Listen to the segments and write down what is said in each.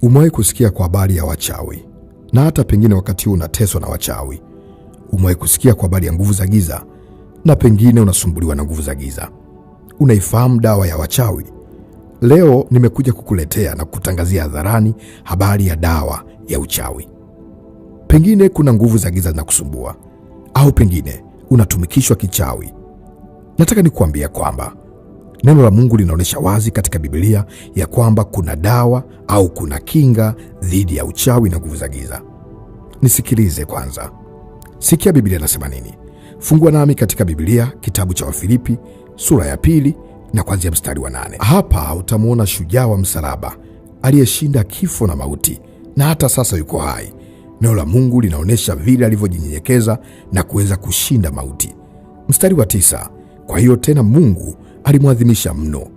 Umewahi kusikia kwa habari ya wachawi? Na hata pengine wakati huu unateswa na wachawi. Umewahi kusikia kwa habari ya nguvu za giza? Na pengine unasumbuliwa na nguvu za giza. Unaifahamu dawa ya wachawi? Leo nimekuja kukuletea na kutangazia hadharani habari ya dawa ya uchawi. Pengine kuna nguvu za giza zinakusumbua, au pengine unatumikishwa kichawi. Nataka nikuambia kwamba neno la Mungu linaonyesha wazi katika Biblia ya kwamba kuna dawa au kuna kinga dhidi ya uchawi na nguvu za giza. Nisikilize kwanza. Sikia Biblia inasema nini. Fungua nami katika Biblia kitabu cha Wafilipi sura ya 2 na kuanzia mstari wa 8. Hapa utamuona shujaa wa msalaba aliyeshinda kifo na mauti, na hata sasa yuko hai. Neno la Mungu linaonyesha vile alivyojinyenyekeza na kuweza kushinda mauti. Mstari wa 9. Kwa hiyo tena Mungu alimwadhimisha mno,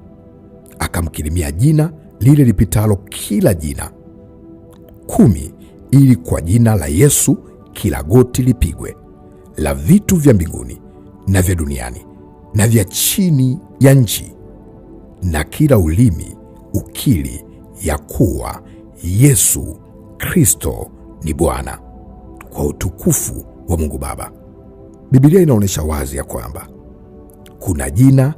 akamkirimia jina lile lipitalo kila jina. 10. Ili kwa jina la Yesu kila goti lipigwe, la vitu vya mbinguni na vya duniani na vya chini ya nchi, na kila ulimi ukiri ya kuwa Yesu Kristo ni Bwana, kwa utukufu wa Mungu Baba. Biblia inaonyesha wazi ya kwamba kuna jina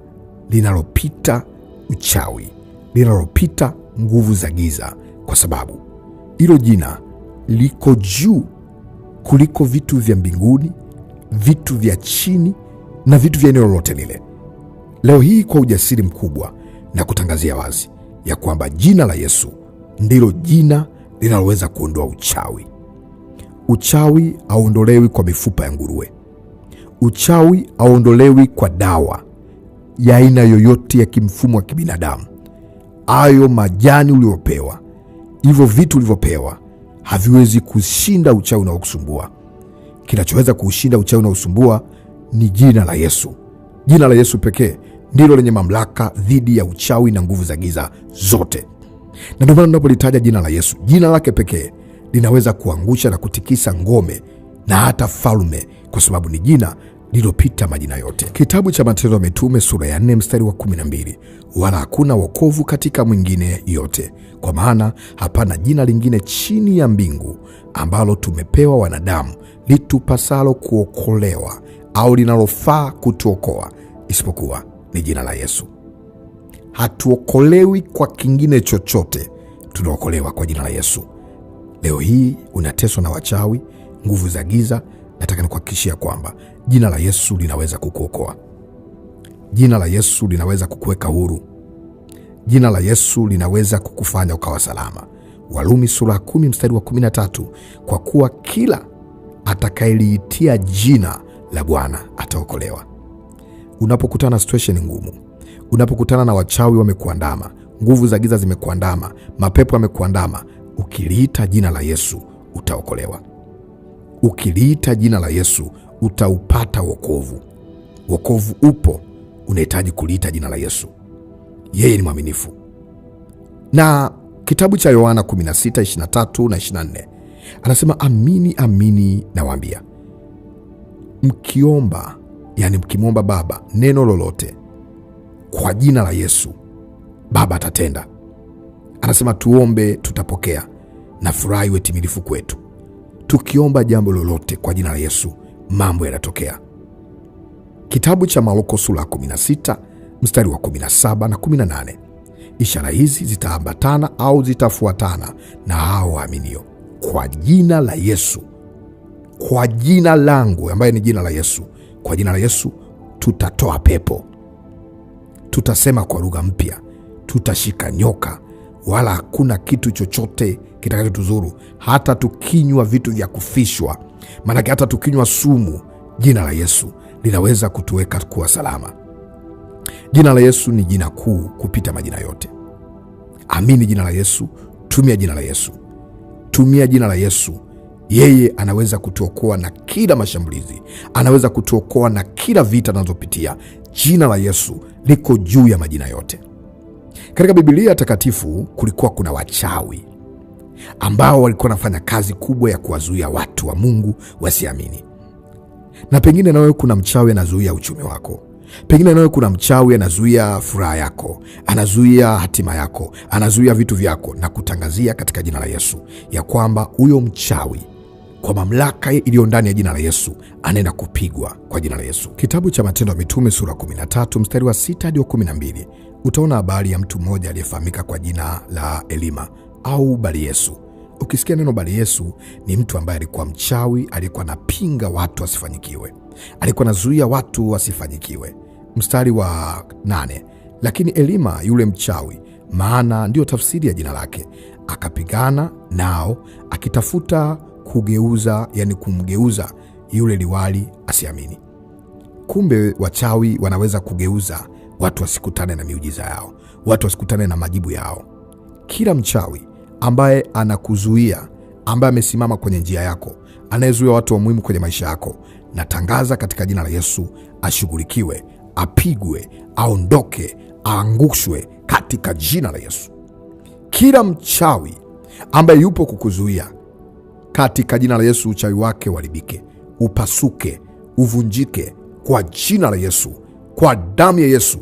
linalopita uchawi, linalopita nguvu za giza, kwa sababu hilo jina liko juu kuliko vitu vya mbinguni, vitu vya chini na vitu vya eneo lolote lile. Leo hii kwa ujasiri mkubwa na kutangazia wazi ya kwamba jina la Yesu ndilo jina linaloweza kuondoa uchawi. Uchawi hauondolewi kwa mifupa ya nguruwe. Uchawi hauondolewi kwa dawa ya aina yoyote ya kimfumo wa kibinadamu. Ayo majani uliopewa, hivyo vitu ulivyopewa, haviwezi kushinda uchawi unaokusumbua. Kinachoweza kuushinda uchawi unaokusumbua ni jina la Yesu. Jina la Yesu pekee ndilo lenye mamlaka dhidi ya uchawi na nguvu za giza zote. Na ndio maana tunapolitaja jina la Yesu, jina lake pekee linaweza kuangusha na kutikisa ngome na hata falme, kwa sababu ni jina lililopita majina yote. Kitabu cha Matendo ya Mitume sura ya 4 mstari wa 12. Wala hakuna wokovu katika mwingine yote, kwa maana hapana jina lingine chini ya mbingu ambalo tumepewa wanadamu litupasalo kuokolewa au linalofaa kutuokoa isipokuwa ni jina la Yesu. Hatuokolewi kwa kingine chochote, tunaokolewa kwa jina la Yesu. Leo hii unateswa na wachawi, nguvu za giza. Nataka nikuhakikishia kwamba jina la Yesu linaweza kukuokoa. Jina la Yesu linaweza kukuweka huru. Jina la Yesu linaweza kukufanya ukawa salama. Warumi sura 10 mstari wa 13. Kwa kuwa kila atakayeliitia jina la Bwana ataokolewa. Unapokutana na situation ngumu, unapokutana na wachawi wamekuandama, nguvu za giza zimekuandama, mapepo yamekuandama, ukiliita jina la Yesu utaokolewa. Ukiliita jina la Yesu utaupata wokovu. Wokovu upo, unahitaji kuliita jina la Yesu. Yeye ni mwaminifu. Na kitabu cha Yohana 16:23 na 24 anasema, amini amini nawaambia, mkiomba, yani mkimwomba Baba neno lolote kwa jina la Yesu, Baba atatenda. Anasema tuombe tutapokea, na furaha iwe timilifu kwetu. Tukiomba jambo lolote kwa jina la Yesu, mambo yanatokea. Kitabu cha Marko sura 16 mstari wa 17 na 18. Ishara hizi zitaambatana au zitafuatana na hao waaminio. Kwa jina la Yesu, kwa jina langu ambaye ni jina la Yesu, kwa jina la Yesu tutatoa pepo, tutasema kwa lugha mpya, tutashika nyoka, wala hakuna kitu chochote kitakachotudhuru. Hata tukinywa vitu vya kufishwa, maana hata tukinywa sumu, jina la Yesu linaweza kutuweka kuwa salama. Jina la Yesu ni jina kuu kupita majina yote. Amini jina la Yesu, tumia jina la Yesu. Tumia jina la Yesu. Yeye anaweza kutuokoa na kila mashambulizi, anaweza kutuokoa na kila vita tunazopitia. Jina la Yesu liko juu ya majina yote. Katika Biblia takatifu kulikuwa kuna wachawi ambao walikuwa wanafanya kazi kubwa ya kuwazuia watu wa Mungu wasiamini. Na pengine na wewe kuna mchawi anazuia uchumi wako. Pengine nawe kuna mchawi anazuia furaha yako, anazuia hatima yako, anazuia vitu vyako, na kutangazia katika jina la Yesu ya kwamba huyo mchawi kwa mamlaka iliyo ndani ya jina la Yesu anaenda kupigwa kwa jina la Yesu. Kitabu cha Matendo ya Mitume sura 13 mstari wa 6 hadi 12, utaona habari ya mtu mmoja aliyefahamika kwa jina la Elima au Bali-Yesu. Ukisikia neno Bali-Yesu, ni mtu ambaye alikuwa mchawi, alikuwa anapinga watu wasifanyikiwe, alikuwa anazuia watu wasifanyikiwe. Mstari wa 8, lakini Elima yule mchawi, maana ndio tafsiri ya jina lake, akapigana nao akitafuta kugeuza, yani kumgeuza yule liwali asiamini. Kumbe wachawi wanaweza kugeuza watu wasikutane na miujiza yao, watu wasikutane na majibu yao. Kila mchawi ambaye anakuzuia, ambaye amesimama kwenye njia yako, anayezuia watu wa muhimu kwenye maisha yako, natangaza katika jina la Yesu ashughulikiwe, apigwe, aondoke, aangushwe katika jina la Yesu. Kila mchawi ambaye yupo kukuzuia, katika jina la Yesu uchawi wake uharibike, upasuke, uvunjike kwa jina la Yesu, kwa damu ya Yesu.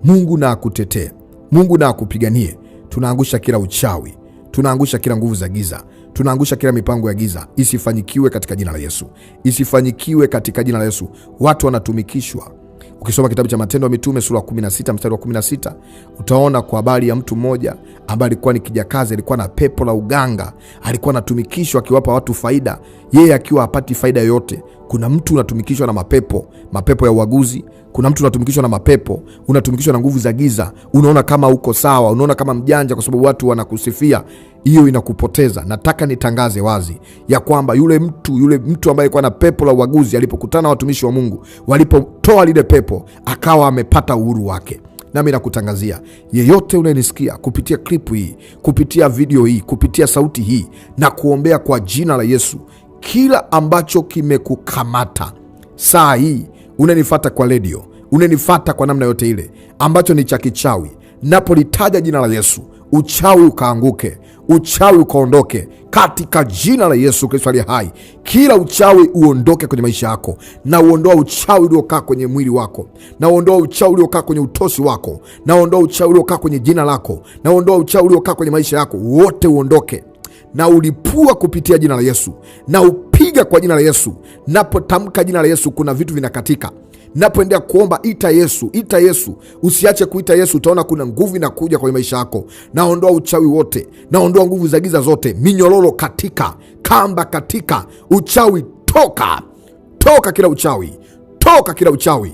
Mungu na akutetee, Mungu na akupiganie. Tunaangusha kila uchawi, tunaangusha kila nguvu za giza, tunaangusha kila mipango ya giza, isifanyikiwe katika jina la Yesu, isifanyikiwe katika jina la Yesu. Watu wanatumikishwa. Ukisoma kitabu cha Matendo ya Mitume sura 16 mstari wa 16, utaona kwa habari ya mtu mmoja ambaye alikuwa ni kijakazi, alikuwa na pepo la uganga, alikuwa anatumikishwa akiwapa watu faida, yeye akiwa hapati faida yoyote. Kuna mtu unatumikishwa na mapepo ya uaguzi. Kuna mtu unatumikishwa na mapepo, unatumikishwa na nguvu za giza. Unaona kama uko sawa, unaona kama mjanja kwa sababu watu wanakusifia. Hiyo inakupoteza. Nataka nitangaze wazi ya kwamba yule mtu ambaye alikuwa na pepo la uaguzi, alipokutana na watumishi wa Mungu, walipotoa lile pepo, akawa amepata uhuru wake. Nami nakutangazia, yeyote unanisikia kupitia klipu hii, kupitia video hii, kupitia sauti hii, na kuombea kwa jina la Yesu, kila ambacho kimekukamata saa hii, unanifuata kwa redio, unanifuata kwa namna yote ile, ambacho ni cha kichawi, napolitaja jina la Yesu, uchawi ukaanguke, uchawi ukaondoke katika jina la Yesu Kristo aliye hai. Kila uchawi uondoke kwenye maisha yako, na uondoa uchawi uliokaa kwenye mwili wako, na uondoa uchawi uliokaa kwenye utosi wako, na uondoa uchawi uliokaa kwenye jina lako, na uondoa uchawi uliokaa kwenye maisha yako, wote uondoke. Na ulipua kupitia jina la Yesu, na upiga kwa jina la Yesu. Napotamka jina la Yesu, kuna vitu vinakatika. Napoendea kuomba, ita Yesu, ita Yesu. Usiache kuita Yesu, utaona kuna nguvu inakuja kwenye maisha yako. Naondoa uchawi wote, naondoa nguvu za giza zote, minyololo katika, kamba katika, uchawi toka, toka kila uchawi, toka kila uchawi,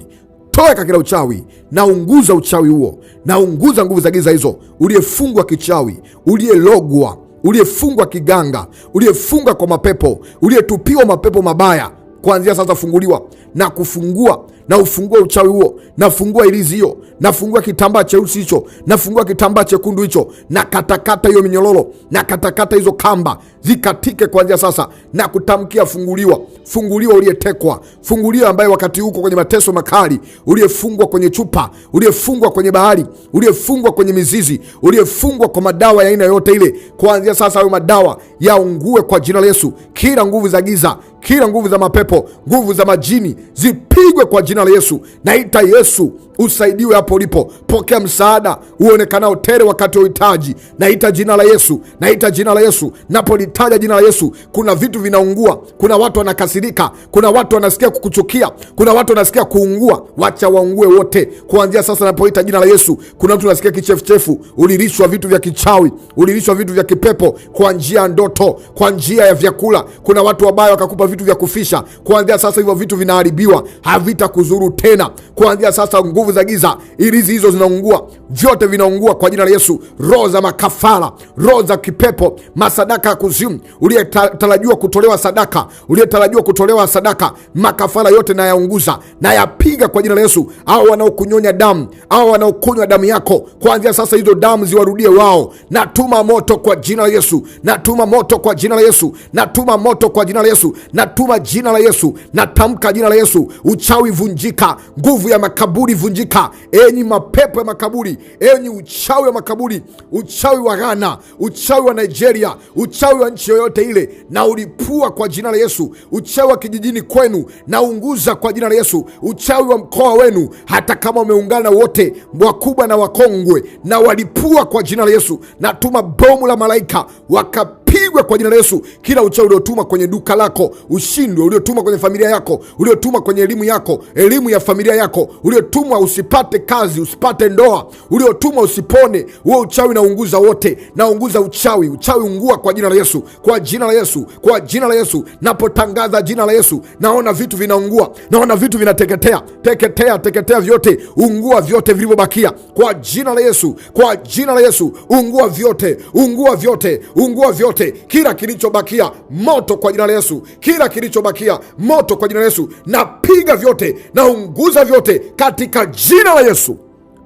toka kila uchawi. Naunguza uchawi huo, naunguza nguvu za giza hizo. Uliyefungwa kichawi, uliyelogwa, uliyefungwa kiganga, uliyefungwa kwa mapepo, uliyetupiwa mapepo mabaya, kuanzia sasa funguliwa na kufungua, na ufungua uchawi huo, nafungua ilizi hiyo, nafungua kitambaa cheusi hicho, nafungua kitambaa chekundu hicho, na katakata hiyo minyololo, na katakata hizo kamba zikatike kuanzia sasa, na kutamkia funguliwa, funguliwa uliyetekwa, funguliwa ambaye wakati huko kwenye mateso makali, uliyefungwa kwenye chupa, uliyefungwa kwenye bahari, uliyefungwa kwenye mizizi, uliyefungwa kwa madawa ya aina yote ile, kuanzia sasa hayo madawa yaungue kwa jina la Yesu. Kila nguvu za giza, kila nguvu za mapepo, nguvu za majini zipigwe kwa jina la Yesu. Naita Yesu usaidiwe hapo ulipo. Pokea msaada uonekanao tele wakati wa uhitaji. Naita jina la Yesu, naita jina la Yesu. Napolitaja jina la Yesu, kuna vitu vinaungua. Kuna watu wanakasirika, kuna watu wanasikia kukuchukia, kuna watu wanasikia kuungua. Wacha waungue wote kuanzia sasa napoita jina la Yesu. Kuna mtu anasikia kichefuchefu, ulilishwa vitu vya kichawi, ulilishwa vitu vya kipepo kwa njia ya ndoto, kwa njia ya vyakula. Kuna watu wabaya wakakupa vitu vya kufisha. Kuanzia sasa hivyo vitu vinaharibiwa, havitakuzuru tena. Kuanzia sasa nguvu za giza, ilizi hizo zinaungua, vyote vinaungua kwa jina la Yesu. Roho za makafara, roho za kipepo, masadaka ya kuzimu, uliyetarajiwa kutolewa sadaka, uliyetarajiwa kutolewa sadaka, makafara yote na yaunguza, na yapiga kwa jina la Yesu. Hao wanaokunyonya damu, hao wanaokunywa damu yako, kuanzia sasa hizo damu ziwarudie wao. Natuma moto kwa jina la Yesu, natuma moto kwa jina la Yesu, natuma moto kwa jina la Yesu, natuma jina la Yesu, natamka jina la Yesu. Uchawi vunjika, nguvu ya makaburi vunjika. Enyi mapepo ya makaburi, enyi uchawi wa makaburi, uchawi wa Ghana, uchawi wa Nigeria, uchawi wa wa nchi yoyote ile na ulipua kwa jina la Yesu. Uchawi wa kijijini kwenu na unguza kwa jina la Yesu. Uchawi wa mkoa wenu, hata kama umeungana wote, wakubwa na wakongwe, na walipua kwa jina la Yesu. Natuma bomu la malaika wakapigwe kwa jina la Yesu. Kila uchawi uliotuma kwenye duka lako ushindwe, uliotuma kwenye familia yako, uliotuma kwenye elimu yako, elimu ya familia yako, uliotuma usipate kazi, usipate ndoa, uliotuma usipone, huo uchawi naunguza wote. Naunguza uchawi. Uchawi ungua kwa jina la Yesu, kwa jina la Yesu, kwa jina la Yesu. Napotangaza jina la Yesu, naona vitu vinaungua, naona vitu vinateketea. Teketea, teketea vyote, ungua vyote vilivyobakia kwa jina la Yesu, kwa jina la Yesu. Ungua vyote, ungua vyote, ungua vyote. Kila kilichobakia moto kwa jina la Yesu, kila kilichobakia moto kwa jina la Yesu. Napiga vyote, naunguza vyote katika jina la Yesu.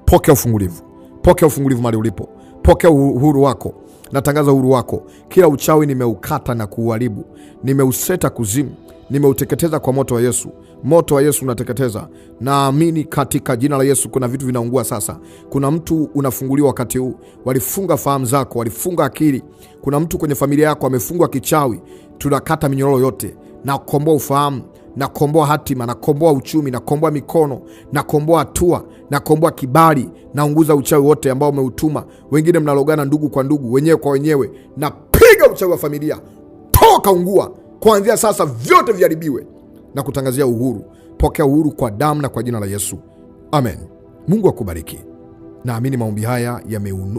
Pokea ufungulivu, pokea ufungulivu mahali ulipo, pokea uhuru wako. Natangaza uhuru wako. Kila uchawi nimeukata na kuuharibu, nimeuseta kuzimu, nimeuteketeza kwa moto wa Yesu. Moto wa Yesu unateketeza. Naamini katika jina la Yesu kuna vitu vinaungua sasa. Kuna mtu unafunguliwa wakati huu. Walifunga fahamu zako, walifunga akili. Kuna mtu kwenye familia yako amefungwa kichawi. Tunakata minyororo yote. Nakomboa ufahamu, nakomboa hatima, nakomboa uchumi, nakomboa mikono, nakomboa hatua, nakomboa kibali. Naunguza uchawi wote ambao umeutuma. Wengine mnalogana ndugu kwa ndugu, wenyewe kwa wenyewe. Napiga uchawi wa familia. Toka, ungua. Kuanzia sasa vyote viharibiwe na kutangazia uhuru. Pokea uhuru kwa damu na kwa jina la Yesu. Amen. Mungu akubariki. Naamini maombi haya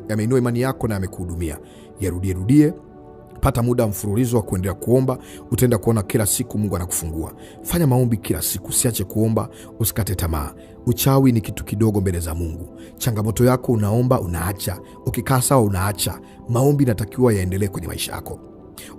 yameinua imani yako na yamekuhudumia. Yarudie. Pata muda mfululizo wa kuendelea kuomba. Utaenda kuona kila siku Mungu anakufungua. Fanya maombi kila siku, usiache kuomba, usikate tamaa. Uchawi ni kitu kidogo mbele za Mungu. Changamoto yako unaomba, unaacha. Ukikaa sawa, unaacha. Maombi natakiwa yaendelee kwenye maisha yako.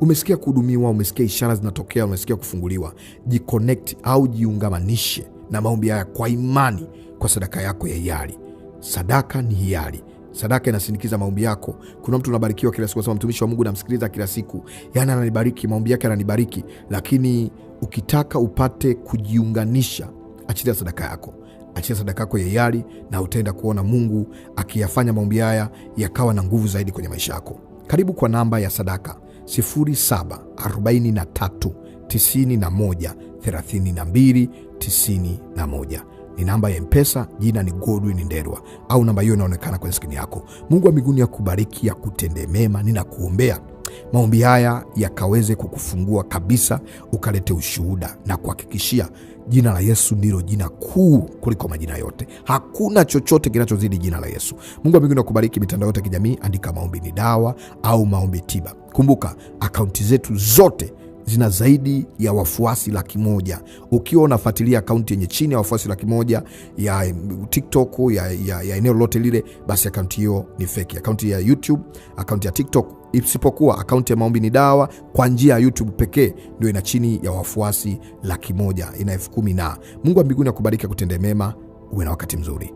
Umesikia kuhudumiwa, umesikia ishara zinatokea, umesikia kufunguliwa. Jiconnect au jiungamanishe na maombi haya kwa imani kwa sadaka yako ya hiari. Sadaka ni hiari. Sadaka inasindikiza maombi yako. Kuna mtu unabarikiwa kila siku, anasema mtumishi wa Mungu namsikiliza kila siku. Yaani ananibariki, maombi yake ananibariki. Lakini ukitaka upate kujiunganisha, achilia sadaka yako. Achilia sadaka yako ya hiari na utaenda kuona Mungu akiyafanya maombi haya yakawa na nguvu zaidi kwenye maisha yako. Karibu kwa namba ya sadaka 0743913291. Ni namba ya M-Pesa, jina ni Godwin Ndelwa, au namba hiyo inaonekana kwenye skrini yako. Mungu wa mbinguni akubariki, akutende mema. Ninakuombea maombi haya yakaweze kukufungua kabisa, ukalete ushuhuda na kuhakikishia jina la Yesu ndilo jina kuu kuliko majina yote. Hakuna chochote kinachozidi jina la Yesu. Mungu wa mbinguni akubariki. Mitandao yote ya kijamii andika Maombi ni Dawa au Maombi Tiba. Kumbuka akaunti zetu zote zina zaidi ya wafuasi 100,000. Ukiwa unafuatilia akaunti yenye chini ya wafuasi 100,000 ya TikTok ya eneo lote lile, basi akaunti hiyo ni fake. Akaunti ya YouTube, akaunti ya TikTok, isipokuwa akaunti ya Maombi ni Dawa kwa njia ya YouTube pekee ndio ina chini ya wafuasi 100,000, ina 10,000 na. Mungu wa mbinguni akubariki, akutende mema, uwe na wakati mzuri.